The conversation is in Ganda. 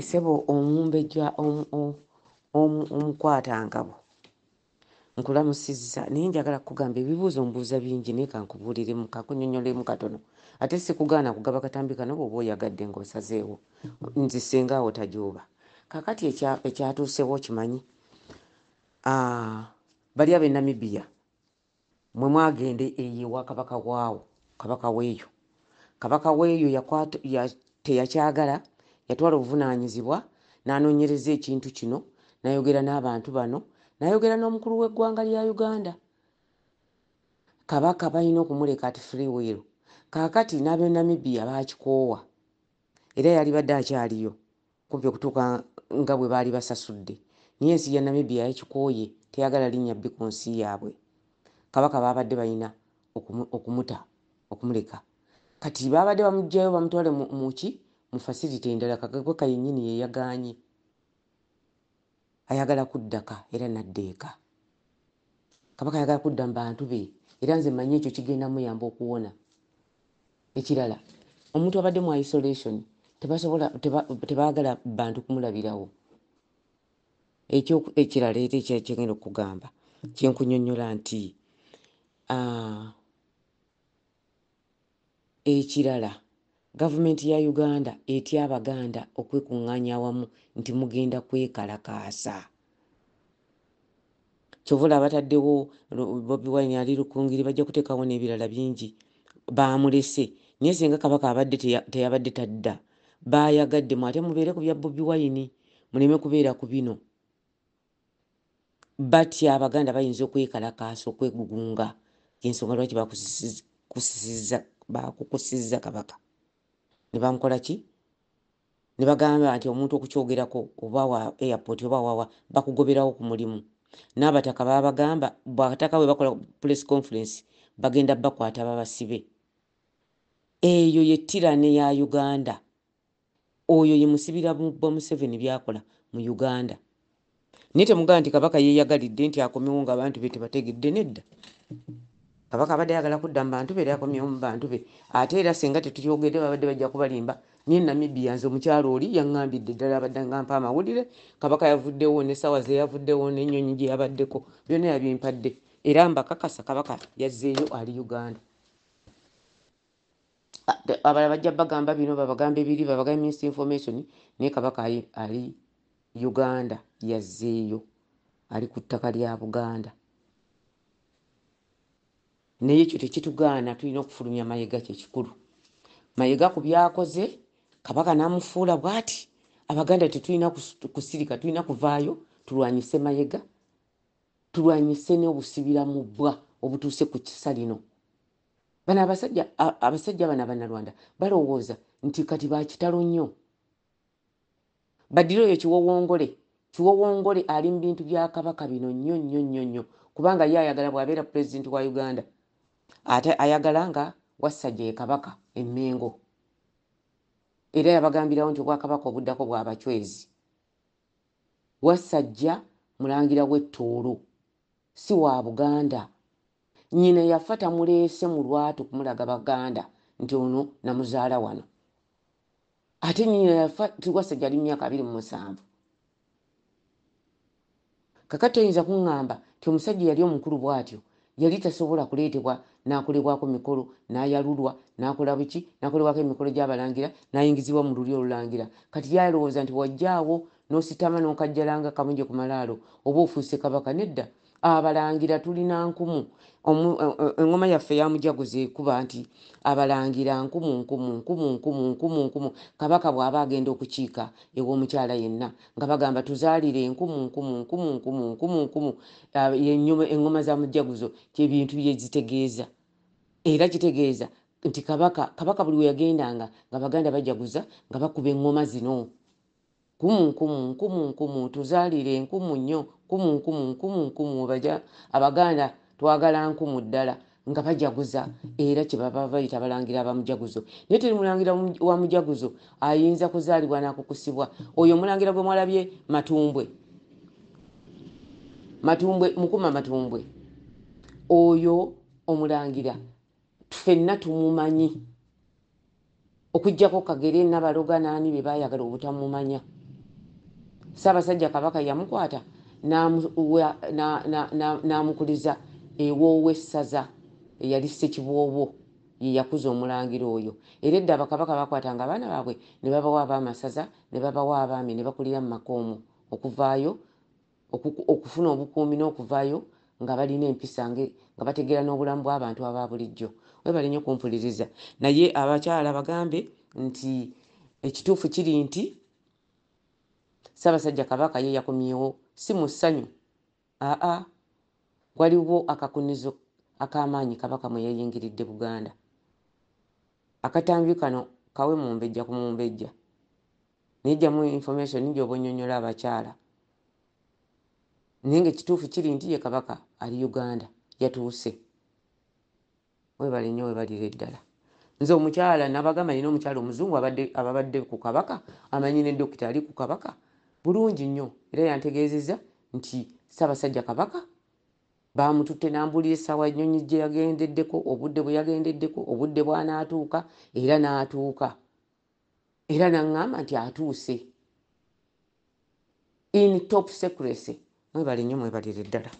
Esebo omumbejja omukwatangabo nkulamusizza naye njagala kugamba ebibuuzo mbuuza bingi naye kankubuuliremu kakunyonyolemu katono ate sikugaana kugaba katambi kano bw'oba oyagadde ng'osazeewo nze sengaawo tajooba kakati ekyatuusewo kimanyi bali ab'e Namibia mwe mwagende eyo ewa kabaka waawo kabaka weeyo teyakyagala yatwala obuvunaanyizibwa n'anoonyereza ekintu kino n'ayogera n'abantu bano n'ayogera n'omukulu w'eggwanga lya Uganda kabaka balina okumuleka ati free will kaakati n'ab'e Namibia baakikoowa era yali badde akyaliyo kumpi okutuuka nga bwe baali basasudde naye ensi ya Namibia yakikooye teyagala linnya bbi ku nsi yaabwe kabaka baabadde balina okumuleka kati baabadde bamuggyayo bamutwale mu facility endala kagagwe kayennyini ye yagaanye ayagala kuddaka era nadda eka kabaka ayagala kudda mu bantu be era nze mmanyi ekyo kigenda muyamba okuwona ekirala omuntu abadde mu isolation tebaagala bantu kumulabirawo ekyo ekirala era ekyagenda okugamba kyenkunyonnyola nti ekirala gavumenti ya Uganda etya Abaganda okwekuŋŋaanya awamu nti mugenda kwekalakaasa kyovula abataddewo Bobi Wine ali Lukungiri bajja kuteekawo n'ebirala bingi baamulese naye singa kabaka abadde teyabadde tadda baayagadde mu ate mubeere ku bya Bobi Wine muleme kubeera ku bino batya Abaganda bayinza okwekalakaasa okwegugunga ensonga lwaki bakukusizza kabaka ne bamukola ki ne bagamba nti omuntu okukyogerako oba wa airport oba wawa bakugoberawo ku mulimu n'abataka baabagamba bw'abataka bwe bakola press conference bagenda bakwata babasibe eyo ye ttirane ya Uganda oyo ye musibira bwa Museveni byakola mu Uganda naye temugamba nti kabaka yeeyagalidde nti akomewo ng'abantu be tebategedde nedda kabaka abadde ayagala kudda mu bantu be era akomyewo mu bantu be ate era singa tetukyogedde babadde bajja kubalimba naye Namibia nze omukyalo oli yaŋŋambidde ddala abadde ngampa amawulire kabaka yavuddewo n'essawa ze yavuddewo n'ennyonyi gye yabaddeko byonna yabimpadde era mbakakasa kabaka yazzeeyo ali Uganda abalala bajja bagamba bino babagamba ebiri babagamba misinformation naye kabaka ali Uganda yazzeeyo ali ku ttaka lya Buganda naye ekyo tekitugaana tulina okufulumya Mayiga kyekikulu Mayiga ku byakoze kabaka n'amufuula bw'ati Abaganda tetulina kusirika tulina kuvaayo tulwanyise Mayiga tulwanyise n'obusibira mu bbwa obutuuse ku kisa lino bano abasajja bano Abannarwanda balowooza nti kati bakitalo nnyo Badiro oyo Kiwowongole ali mu bintu bya kabaka bino nnyo kubanga ye ayagala bw'abeera pulezidenti wa Uganda ate ayagala nga Wassajja ye kabaka emmengo era yabagambirawo nti obwakabaka obuddako bw'abachwezi Wassajja mulangira w'Ettoolo si wa Buganda nnyina yafa tamuleese mu lwatu kumulaga Baganda nti ono namuzaala wano ate nnyina yafa Wassajja ali myaka 27 kakati oyinza kuŋŋamba nti omusajja yali omukulu bw'atyo yali tasobola kuleetebwa n'akolebwako mikolo n'ayalulwa n'akola biki n'akolebwako emikolo gy'abalangira n'ayingizibwa mu lulyo olulangira kati yalowooza nti wajjaawo n'ositama n'okajjalanga kamunje ku malaalo oba ofuuse kabaka nedda abalangira tulina nkumu engoma yaffe yamujaguza ekuba nti abalangira nkumu kabaka bw'aba agenda okukiika ew'omukyala yenna nga bagamba tuzaalire enkumu engoma za mujaguzo kyebintu bye zitegeeza era kitegeeza nti kabaka buli we yagendanga nga Baganda bajaguza nga bakuba engoma zino nkumu tuzaalire enkumu nnyo nkumu Abaganda twagala nkumu ddala nga bajaguza era kyebaba bayita abalangira abamujaguzo naye teri mulangira wa mujaguzo ayinza kuzaalibwa n'akukusibwa oyo omulangira gwe mwalabye Mukuma Matumbwe oyo omulangira ffenna tumumanyi okuggyako Kagere Nabaloga n'ani be baayagala obutamumanya Ssaabasajja Kabaka yamukwata n'amukuliza ew'owessaza eyali Ssekiboobo ye yakuza omulangira oyo. Era edda Abakabaka bakwatanga abaana baabwe ne babawa abaamasaza ne babawa abaami ne bakulira mu maka omwo okuvaayo okufuna obukuumi n'okuvaayo nga balina empisa nga bategeera n'obulamu bw'abantu aba bulijjo. Webale nnyo kumpuliriza. Naye abakyala bagambe nti ekituufu kiri nti Ssaabasajja Kabaka ye yakomyewo si mu ssanyu. Waliwo akakunizo ak'amaanyi Kabaka mwe yayingiridde Buganda. Akatambi kano kawe mumbejja ku mumbejja. Nejjamu information gy'oba onnyonnyola abakyala. Naye ng'ekituufu kiri nti ye Kabaka ali Uganda yatuuse. Webale nnyo webalire ddala. Nze omukyala nabagamba nina omukyala omuzungu ababadde ku Kabaka amanyi ne Dokita ali ku Kabaka bulungi nnyo era yantegeezezza nti Ssaabasajja Kabaka baamututte n'ambuulira essaawa ennyonyi gye yagendeddeko, obudde bwe yagendeddeko, obudde bw'anaatuuka era n'atuuka. Era n'aŋŋamba nti atuuse in top secrecy. Mwebale nnyo mwebalire ddala.